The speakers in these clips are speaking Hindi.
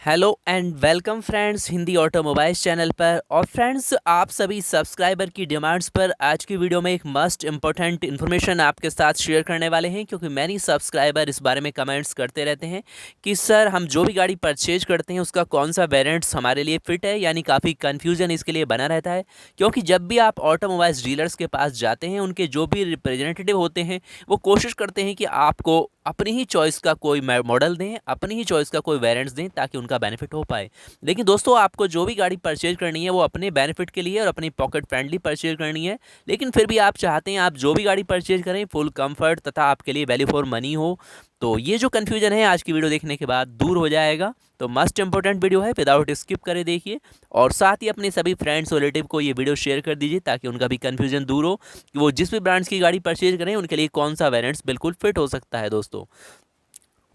Hello and welcome friends Hindi automobiles channel पर। और फ्रेंड्स, आप सभी सब्सक्राइबर की डिमांड्स पर आज की वीडियो में एक मस्ट इंपॉर्टेंट इन्फॉर्मेशन आपके साथ शेयर करने वाले हैं, क्योंकि मैनी सब्सक्राइबर इस बारे में कमेंट्स करते रहते हैं कि सर हम जो भी गाड़ी परचेज करते हैं उसका कौन सा वेरिएंट्स हमारे लिए फिट है। यानी काफ़ी कन्फ्यूजन इसके लिए बना रहता है, क्योंकि जब भी आप ऑटोमोबाइल्स डीलर्स के पास जाते हैं उनके जो भी रिप्रेजेंटेटिव होते हैं वो कोशिश करते हैं कि आपको अपनी ही चॉइस का कोई मॉडल दें, अपनी ही चॉइस का कोई वेरिएंट्स दें ताकि उनका बेनिफिट हो पाए। लेकिन दोस्तों, आपको जो भी गाड़ी परचेज करनी है वो अपने बेनिफिट के लिए और अपनी पॉकेट फ्रेंडली परचेज करनी है। लेकिन फिर भी आप चाहते हैं आप जो भी गाड़ी परचेज करें फुल कंफर्ट तथा आपके लिए वैल्यू फॉर मनी हो। तो ये जो कन्फ्यूजन है आज की वीडियो देखने के बाद दूर हो जाएगा। तो मस्ट इंपॉर्टेंट वीडियो है, विदाउट स्किप करे देखिए। और साथ ही अपने सभी फ्रेंड्स और रिलेटिव को ये वीडियो शेयर कर दीजिए ताकि उनका भी कन्फ्यूजन दूर हो कि वो जिस भी ब्रांड्स की गाड़ी परचेज करें उनके लिए कौन सा वेरिएंट्स बिल्कुल फिट हो सकता है दोस्तों।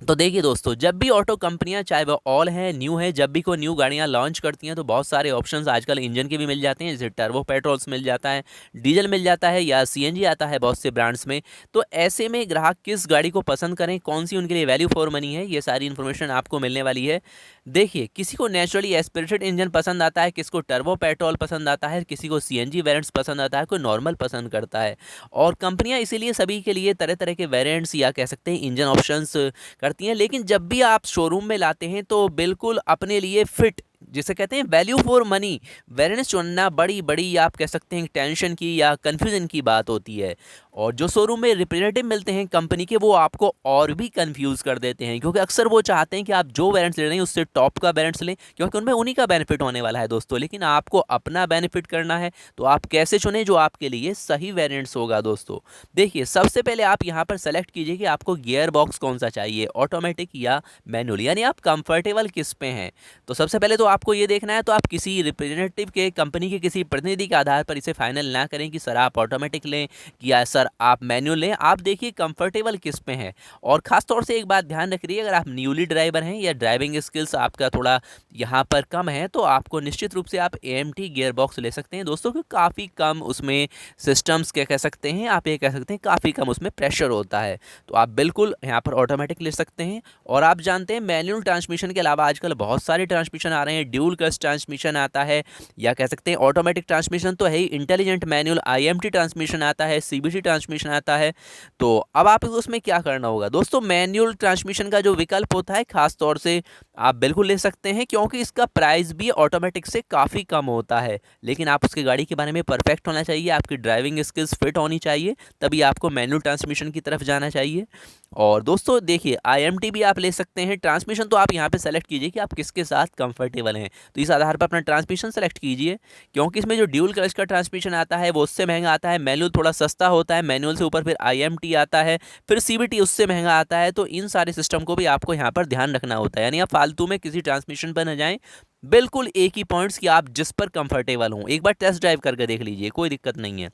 तो देखिए दोस्तों, जब भी ऑटो कंपनियां चाहे वो ऑल है न्यू है, जब भी कोई न्यू गाड़ियां लॉन्च करती हैं तो बहुत सारे ऑप्शंस आजकल इंजन के भी मिल जाते हैं, जैसे टर्बो पेट्रोल्स मिल जाता है, डीजल मिल जाता है या सीएनजी आता है बहुत से ब्रांड्स में। तो ऐसे में ग्राहक किस गाड़ी को पसंद करें, कौन सी उनके लिए वैल्यू फॉर मनी है, ये सारी इन्फॉर्मेशन आपको मिलने वाली है। देखिए, किसी को नेचुरली एस्पिरेटेड इंजन पसंद आता है, किसी को टर्बो पेट्रोल पसंद आता है, किसी को सीएनजी वेरिएंट्स पसंद आता है, कोई नॉर्मल पसंद करता है। और कंपनियां इसीलिए सभी के लिए तरह तरह के वेरिएंट्स या कह सकते हैं इंजन ऑप्शंस करती हैं। लेकिन जब भी आप शोरूम में लाते हैं तो बिल्कुल अपने लिए फिट, जिसे कहते हैं वैल्यू फॉर मनी, वेरिएंट्स चुनना बड़ी बड़ी आप कह सकते हैं टेंशन की या कन्फ्यूजन की बात होती है। और जो शोरूम में रिप्रेजेंटेटिव मिलते हैं कंपनी के, वो आपको और भी कंफ्यूज कर देते हैं, क्योंकि अक्सर वो चाहते हैं कि आप जो वेरिएंट्स ले रहे हैं उससे टॉप का वेरिएंट्स लें, क्योंकि उनमें उन्हीं का बेनिफिट होने वाला है दोस्तों। लेकिन आपको अपना बेनिफिट करना है तो आप कैसे चुनें जो आपके लिए सही वेरिएंट्स होगा दोस्तों। देखिए, सबसे पहले आप यहाँ पर सेलेक्ट कीजिए कि आपको गियर बॉक्स कौन सा चाहिए, ऑटोमेटिक या मैनुअल, यानी आप कंफर्टेबल किस पे हैं। तो सबसे पहले तो आपको ये देखना है, तो आप किसी रिप्रेजेंटेटिव के कंपनी के किसी प्रतिनिधि के आधार पर इसे फाइनल ना करें कि सर आप ऑटोमेटिक लें या सर आप मैनुअल लें। आप देखिए कंफर्टेबल किस पे हैं। और ख़ास तौर से एक बात ध्यान रखिए, अगर आप न्यूली ड्राइवर हैं या ड्राइविंग स्किल्स आपका थोड़ा यहाँ पर कम है तो आपको निश्चित रूप से आप एएमटी गियर बॉक्स ले सकते हैं दोस्तों, क्योंकि काफ़ी कम उसमें सिस्टम्स क्या कह सकते हैं, आप ये कह सकते हैं काफ़ी कम उसमें प्रेशर होता है। तो आप बिल्कुल यहाँ पर ऑटोमेटिक ले सकते हैं। और आप जानते हैं मैनुअल ट्रांसमिशन के अलावा आजकल बहुत सारे ट्रांसमिशन आ रहे हैं, ड्यूल क्लच ट्रांसमिशन आता है, या कह सकते हैं ऑटोमेटिक ट्रांसमिशन तो है ही, इंटेलिजेंट मैनुअल आईएमटी ट्रांसमिशन आता है, सीबीटी ट्रांसमिशन आता है। तो अब आप उसमें क्या करना होगा दोस्तों, मैनुअल ट्रांसमिशन का जो विकल्प होता है खास तौर से आप बिल्कुल ले सकते हैं, क्योंकि इसका प्राइस भी ऑटोमेटिक से काफ़ी कम होता है। लेकिन आप उसकी गाड़ी के बारे में परफेक्ट होना चाहिए, आपकी ड्राइविंग स्किल्स फिट होनी चाहिए, तभी आपको मैनुअल ट्रांसमिशन की तरफ जाना चाहिए। और दोस्तों देखिए, आईएमटी भी आप ले सकते हैं। ट्रांसमिशन तो आप यहाँ पे सेलेक्ट कीजिए कि आप किसके साथ कंफर्टेबल हैं, तो इस आधार पर अपना ट्रांसमिशन सेलेक्ट कीजिए, क्योंकि इसमें जो ड्यूल क्लच का ट्रांसमिशन आता है वो उससे महंगा आता है, मैनुअल थोड़ा सस्ता होता है, मैनुअल से ऊपर फिर आईएमटी आता है, फिर सीबीटी उससे महंगा आता है। तो इन सारे सिस्टम को भी आपको यहाँ पर ध्यान रखना होता है, यानी आप फालतू में किसी ट्रांसमिशन पर न जाएं। बिल्कुल एक ही पॉइंट्स कि आप जिस पर कंफर्टेबल हों, एक बार टेस्ट ड्राइव करके देख लीजिए, कोई दिक्कत नहीं है।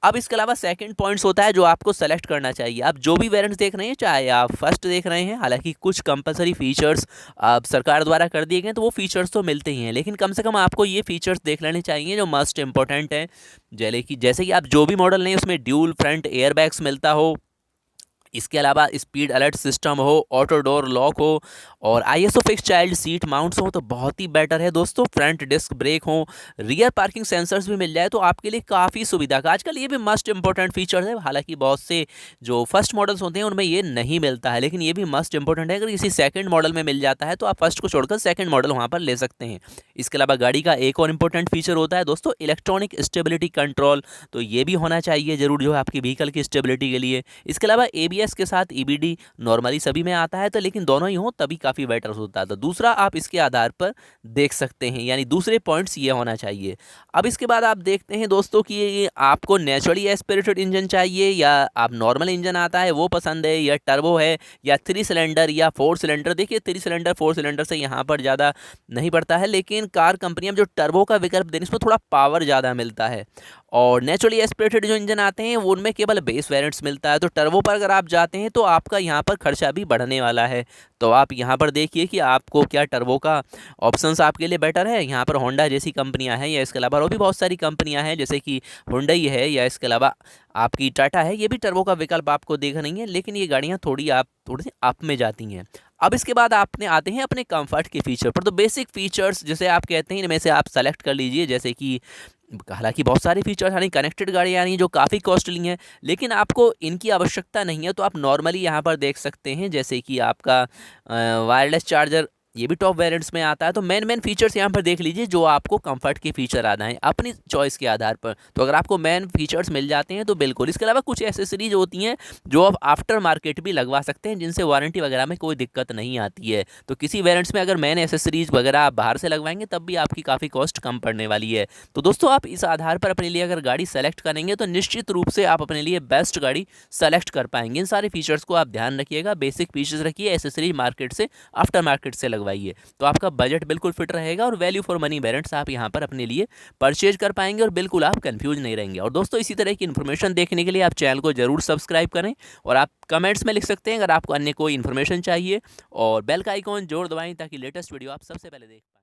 अब इसके अलावा सेकंड पॉइंट्स होता है जो आपको सेलेक्ट करना चाहिए। आप जो भी वेरिएंट्स देख रहे हैं, चाहे आप फर्स्ट देख रहे हैं, हालांकि कुछ कंपलसरी फीचर्स आप सरकार द्वारा कर दिए गए तो वो फीचर्स तो मिलते ही हैं, लेकिन कम से कम आपको ये फीचर्स देख लेने चाहिए जो मस्ट इंपॉर्टेंट है। जैसे कि आप जो भी मॉडल लें उसमें ड्यूल फ्रंट एयरबैग्स मिलता हो, इसके अलावा स्पीड अलर्ट सिस्टम हो, ऑटो डोर लॉक हो, और ISO fix child seat mounts हो तो बहुत ही बेटर है दोस्तों। फ्रंट डिस्क ब्रेक हो, रियर पार्किंग सेंसर्स भी मिल जाए तो आपके लिए काफ़ी सुविधा का आजकल ये भी मस्ट इंपॉर्टेंट फीचर है। हालांकि बहुत से जो फर्स्ट मॉडल्स होते हैं उनमें ये नहीं मिलता है, लेकिन ये भी मस्ट इंपॉर्टेंट है। अगर किसी सेकंड मॉडल में मिल जाता है तो आप फर्स्ट को छोड़कर सेकंड मॉडल वहाँ पर ले सकते हैं। इसके अलावा गाड़ी का एक और इंपॉर्टेंट फीचर होता है दोस्तों, इलेक्ट्रॉनिक स्टेबिलिटी कंट्रोल, तो ये भी होना चाहिए जरूर जो है आपकी व्हीकल की स्टेबिलिटी के लिए। इसके अलावा एबीएस के साथ ईबीडी नॉर्मली सभी में आता है, तो लेकिन दोनों ही हो तभी काफ़ी बेटर होता है। तो दूसरा आप इसके आधार पर देख सकते हैं, यानी दूसरे पॉइंट्स ये होना चाहिए। अब इसके बाद आप देखते हैं दोस्तों कि ये आपको नेचुरली एस्पिरेटेड इंजन चाहिए या आप नॉर्मल इंजन आता है वो पसंद है, या टर्बो है, या 3 सिलेंडर या 4 सिलेंडर। देखिए 3 सिलेंडर 4 सिलेंडर से यहाँ पर ज़्यादा नहीं पड़ता है, लेकिन कार कंपनियां जो टर्बो का विकल्प देने इसमें थोड़ा पावर ज़्यादा मिलता है। और नेचुरली एस्पिरेटेड जो इंजन आते हैं वो उनमें केवल बेस वेरिएंट्स मिलता है। तो टर्बो पर अगर आप जाते हैं तो आपका यहाँ पर खर्चा भी बढ़ने वाला है। तो आप यहाँ पर देखिए कि आपको क्या टर्बो का ऑप्शंस आपके लिए बेटर है। यहाँ पर होंडा जैसी कंपनियाँ हैं, या इसके अलावा और भी बहुत सारी कंपनियाँ हैं जैसे कि हुंडई है, या इसके अलावा आपकी टाटा है, ये भी टर्बो का विकल्प आपको देख रही है, लेकिन ये गाड़ियाँ थोड़ी सी अप में जाती हैं। अब इसके बाद आपने आते हैं अपने कंफर्ट के फीचर पर। तो बेसिक फीचर्स जैसे आप कहते हैं इनमें से आप सेलेक्ट कर लीजिए, जैसे कि हालांकि बहुत सारे फीचर्स यानी कनेक्टेड गाड़ियाँ यानी जो काफ़ी कॉस्टली हैं, लेकिन आपको इनकी आवश्यकता नहीं है तो आप नॉर्मली यहाँ पर देख सकते हैं, जैसे कि आपका वायरलेस चार्जर, ये भी टॉप वेरिएंट्स में आता है। तो मेन मेन फीचर्स यहाँ पर देख लीजिए जो आपको कंफर्ट के फीचर आना है अपनी चॉइस के आधार पर। तो अगर आपको मेन फीचर्स मिल जाते हैं तो बिल्कुल। इसके अलावा कुछ एसेसरीज होती हैं जो आप आफ्टर मार्केट भी लगवा सकते हैं, जिनसे वारंटी वगैरह में कोई दिक्कत नहीं आती है। तो किसी वेरिएंट्स में अगर मेन एसेसरीज वगैरह आप बाहर से लगवाएंगे तब भी आपकी काफ़ी कॉस्ट कम पड़ने वाली है। तो दोस्तों आप इस आधार पर अपने लिए अगर गाड़ी सेलेक्ट करेंगे तो निश्चित रूप से आप अपने लिए बेस्ट गाड़ी सेलेक्ट कर पाएंगे। इन सारे फीचर्स को आप ध्यान रखिएगा, बेसिक फीचर्स रखिए, एसेसरीज मार्केट से आफ्टर मार्केट से लगवाइए, तो आपका बजट बिल्कुल फिट रहेगा और वैल्यू फॉर मनी वेरिएंट्स आप यहाँ पर अपने लिए परचेज कर पाएंगे और बिल्कुल आप कंफ्यूज नहीं रहेंगे। और दोस्तों इसी तरह की इन्फॉर्मेशन देखने के लिए आप चैनल को जरूर सब्सक्राइब करें और आप कमेंट्स में लिख सकते हैं अगर आपको अन्य कोई इन्फॉर्मेशन चाहिए, और बेल का आइकॉन जोड़ दबाएं ताकि लेटेस्ट वीडियो आप सबसे पहले देख पाएं।